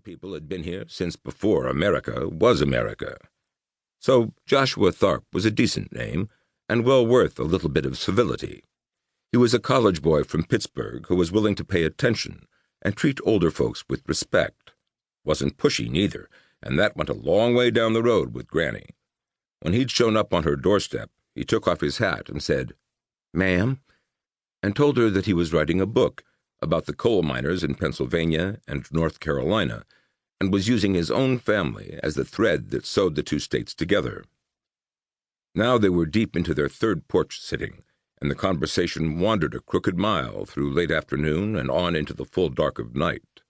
Mountain people had been here since before America was America. So Joshua Tharp was a decent name, and well worth a little bit of civility. He was a college boy from Pittsburgh who was willing to pay attention and treat older folks with respect. Wasn't pushy neither, and that went a long way down the road with Granny. When he'd shown up on her doorstep, he took off his hat and said, "Ma'am," and told her that he was writing a book about the coal miners in Pennsylvania and North Carolina, and was using his own family as the thread that sewed the two states together. Now they were deep into their third porch sitting, and the conversation wandered a crooked mile through late afternoon and on into the full dark of night,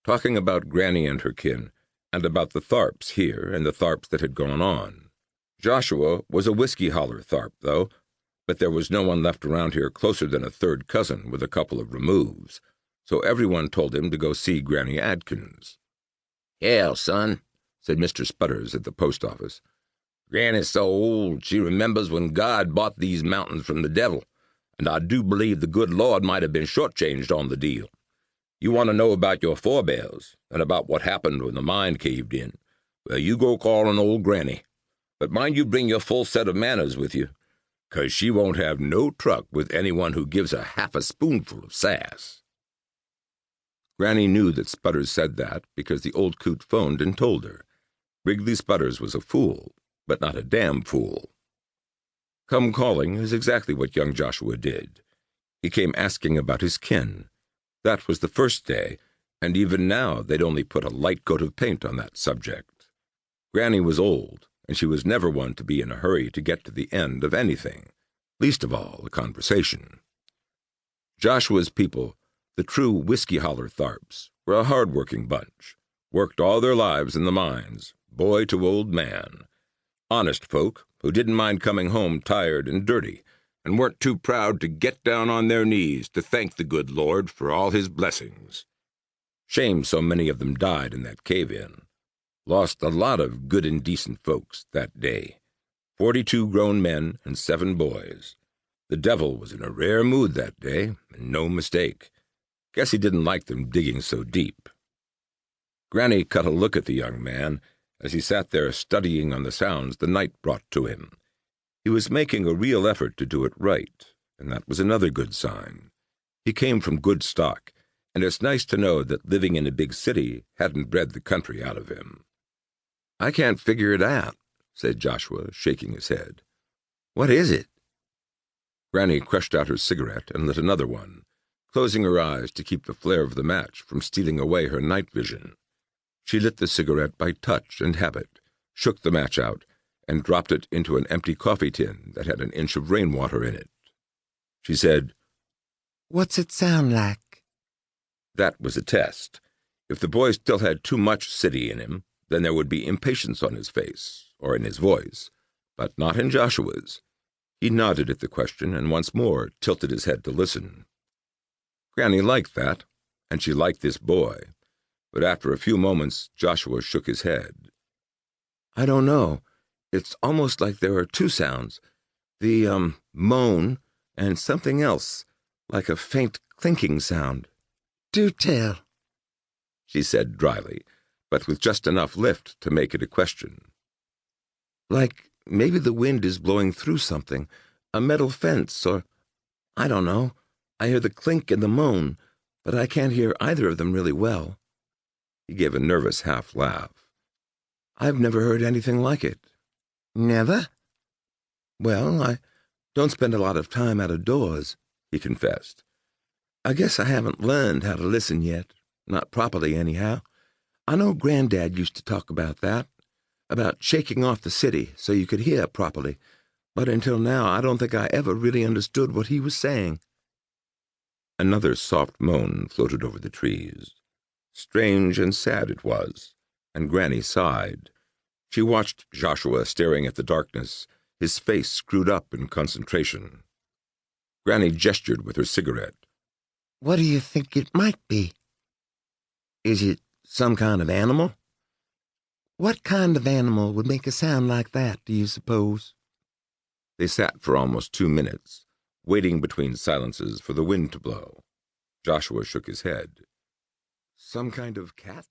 talking about Granny and her kin, and about the Tharps here and the Tharps that had gone on. Joshua was a whiskey holler Tharp, though, but there was no one left around here closer than a third cousin with a couple of removes, so everyone told him to go see Granny Adkins. "Hell, son," said Mr. Spudders at the post office. "Granny's so old she remembers when God bought these mountains from the devil, and I do believe the good Lord might have been shortchanged on the deal. You want to know about your forebears, and about what happened when the mine caved in. Well, you go call on old Granny. But mind you bring your full set of manners with you, 'cause she won't have no truck with anyone who gives her half a spoonful of sass." Granny knew that Spudders said that because the old coot phoned and told her. Wrigley Spudders was a fool, but not a damn fool. Come calling is exactly what young Joshua did. He came asking about his kin. That was the first day, and even now they'd only put a light coat of paint on that subject. Granny was old, and she was never one to be in a hurry to get to the end of anything, least of all a conversation. Joshua's people, the true whiskey-holler Tharps, were a hard-working bunch, worked all their lives in the mines, boy to old man. Honest folk who didn't mind coming home tired and dirty, and weren't too proud to get down on their knees to thank the good Lord for all his blessings. Shame so many of them died in that cave-in. Lost a lot of good and decent folks that day. 42 grown men and 7 boys. The devil was in a rare mood that day, and no mistake. Guess he didn't like them digging so deep. Granny cut a look at the young man as he sat there studying on the sounds the night brought to him. He was making a real effort to do it right, and that was another good sign. He came from good stock, and it's nice to know that living in a big city hadn't bred the country out of him. "I can't figure it out," said Joshua, shaking his head. "What is it?" Granny crushed out her cigarette and lit another one, closing her eyes to keep the flare of the match from stealing away her night vision. She lit the cigarette by touch and habit, shook the match out, and dropped it into an empty coffee tin that had an inch of rainwater in it. She said, "What's it sound like?" That was a test. If the boy still had too much city in him, then there would be impatience on his face, or in his voice, but not in Joshua's. He nodded at the question and once more tilted his head to listen. Granny liked that, and she liked this boy, but after a few moments Joshua shook his head. "I don't know. It's almost like there are 2 sounds, the, moan, and something else, like a faint clinking sound." "Do tell," she said dryly, but with just enough lift to make it a question. "Like maybe the wind is blowing through something, a metal fence, or I don't know. I hear the clink and the moan, but I can't hear either of them really well." He gave a nervous half-laugh. "I've never heard anything like it." "Never?" "Well, I don't spend a lot of time out of doors," he confessed. "I guess I haven't learned how to listen yet, not properly anyhow. I know Granddad used to talk about that, about shaking off the city so you could hear properly, but until now I don't think I ever really understood what he was saying." Another soft moan floated over the trees. Strange and sad it was, and Granny sighed. She watched Joshua staring at the darkness, his face screwed up in concentration. Granny gestured with her cigarette. "What do you think it might be?" "Is it some kind of animal?" "What kind of animal would make a sound like that, do you suppose?" They sat for almost 2 minutes, waiting between silences for the wind to blow. Joshua shook his head. "Some kind of cat?"